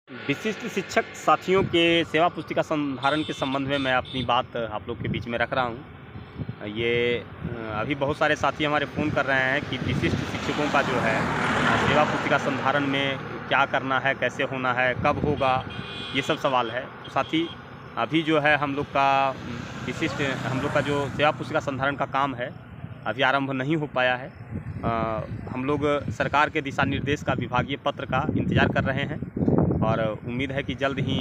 विशिष्ट शिक्षक साथियों के सेवा पुस्तिका संधारण के संबंध में मैं अपनी बात आप लोग के बीच में रख रहा हूँ। अभी बहुत सारे साथी हमारे फ़ोन कर रहे हैं कि विशिष्ट शिक्षकों का जो है सेवा पुस्तिका संधारण में क्या करना है, कैसे होना है, कब होगा, ये सब सवाल है। तो साथी अभी जो है हम लोग का जो सेवा पुस्तिका संधारण का काम है अभी आरंभ नहीं हो पाया है। हम लोग सरकार के दिशा निर्देश का विभागीय पत्र का इंतज़ार कर रहे हैं और उम्मीद है कि जल्द ही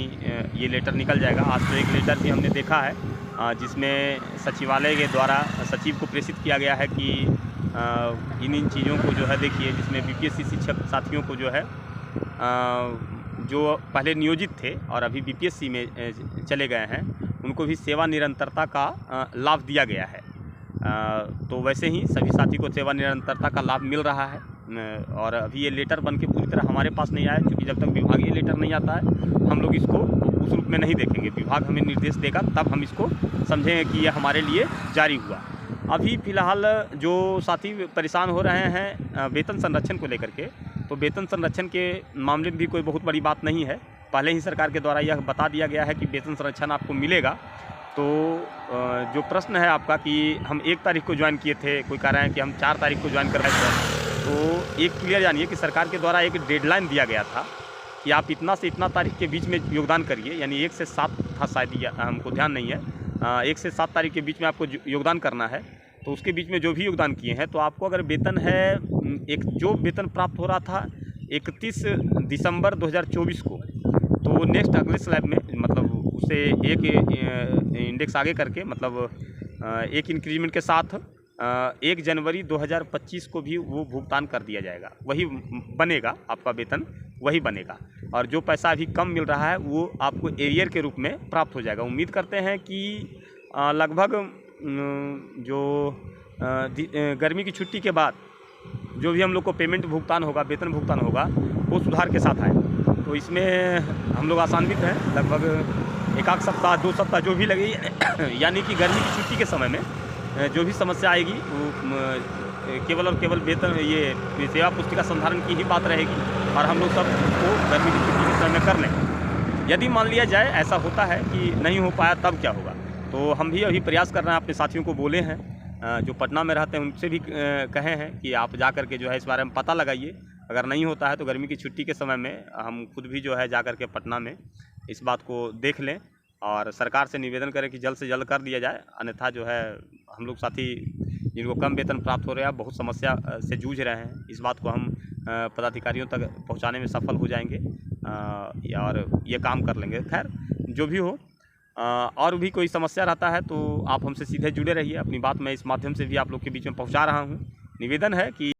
ये लेटर निकल जाएगा। आज तो एक लेटर भी हमने देखा है जिसमें सचिवालय के द्वारा सचिव को प्रेषित किया गया है कि इन चीज़ों को जो है देखिए, जिसमें बीपीएससी शिक्षक साथियों को जो है जो पहले नियोजित थे और अभी बीपीएससी में चले गए हैं, उनको भी सेवा निरंतरता का लाभ दिया गया है। तो वैसे ही सभी साथी को सेवा निरंतरता का लाभ मिल रहा है और अभी ये लेटर बन के पूरी तरह हमारे पास नहीं आया, क्योंकि जब तक विभागीय लेटर नहीं आता है हम लोग इसको उस रूप में नहीं देखेंगे। विभाग हमें निर्देश देगा तब हम इसको समझेंगे कि यह हमारे लिए जारी हुआ। अभी फ़िलहाल जो साथी परेशान हो रहे हैं वेतन संरक्षण को लेकर के, तो वेतन संरक्षण के मामले में भी कोई बहुत बड़ी बात नहीं है। पहले ही सरकार के द्वारा यह बता दिया गया है कि वेतन संरक्षण आपको मिलेगा। तो जो प्रश्न है आपका कि हम 1 तारीख को ज्वाइन किए थे, कोई कह रहे हैं कि हम 4 तारीख को ज्वाइन कर रहे थे, तो एक क्लियर जानिए कि सरकार के द्वारा एक डेडलाइन दिया गया था कि आप इतना से इतना तारीख के बीच में योगदान करिए, यानी 1 से 7 था शायद, हमको ध्यान नहीं है। 1 से 7 तारीख के बीच में आपको योगदान करना है। तो उसके बीच में जो भी योगदान किए हैं, तो आपको अगर वेतन है जो वेतन प्राप्त हो रहा था 31 दिसंबर 2024 को, तो नेक्स्ट अगले स्लैब में मतलब उससे एक इंडेक्स आगे करके, मतलब एक इंक्रीमेंट के साथ 1 जनवरी 2025 को भी वो भुगतान कर दिया जाएगा। वही बनेगा, आपका वेतन वही बनेगा और जो पैसा अभी कम मिल रहा है वो आपको एरियर के रूप में प्राप्त हो जाएगा। उम्मीद करते हैं कि लगभग जो गर्मी की छुट्टी के बाद जो भी हम लोग को पेमेंट भुगतान होगा, वेतन भुगतान होगा, वो सुधार के साथ आए। तो इसमें हम लोग आशान्वित हैं। लगभग 1 सप्ताह 2 सप्ताह जो भी लगे यानी कि गर्मी की छुट्टी के समय में जो भी समस्या आएगी वो केवल और केवल वेतन ये सेवा पुस्तिका संधारण की ही बात रहेगी और हम लोग सब उसको गर्मी की छुट्टी के समय में कर लें। यदि मान लिया जाए ऐसा होता है कि नहीं हो पाया तब क्या होगा, तो हम भी अभी प्रयास कर रहे हैं। अपने साथियों को बोले हैं जो पटना में रहते हैं उनसे भी कहे हैं कि आप जा कर के जो है इस बारे में पता लगाइए। अगर नहीं होता है तो गर्मी की छुट्टी के समय में हम खुद भी जो है जा कर के पटना में इस बात को देख लें और सरकार से निवेदन करें कि जल्द से जल्द कर दिया जाए। अन्यथा जो है हम लोग साथी जिनको कम वेतन प्राप्त हो रहा है, बहुत समस्या से जूझ रहे हैं, इस बात को हम पदाधिकारियों तक पहुंचाने में सफल हो जाएंगे और ये काम कर लेंगे। खैर जो भी हो, और भी कोई समस्या रहता है तो आप हमसे सीधे जुड़े रहिए। अपनी बात मैं इस माध्यम से भी आप लोग के बीच में पहुँचा रहा हूँ। निवेदन है कि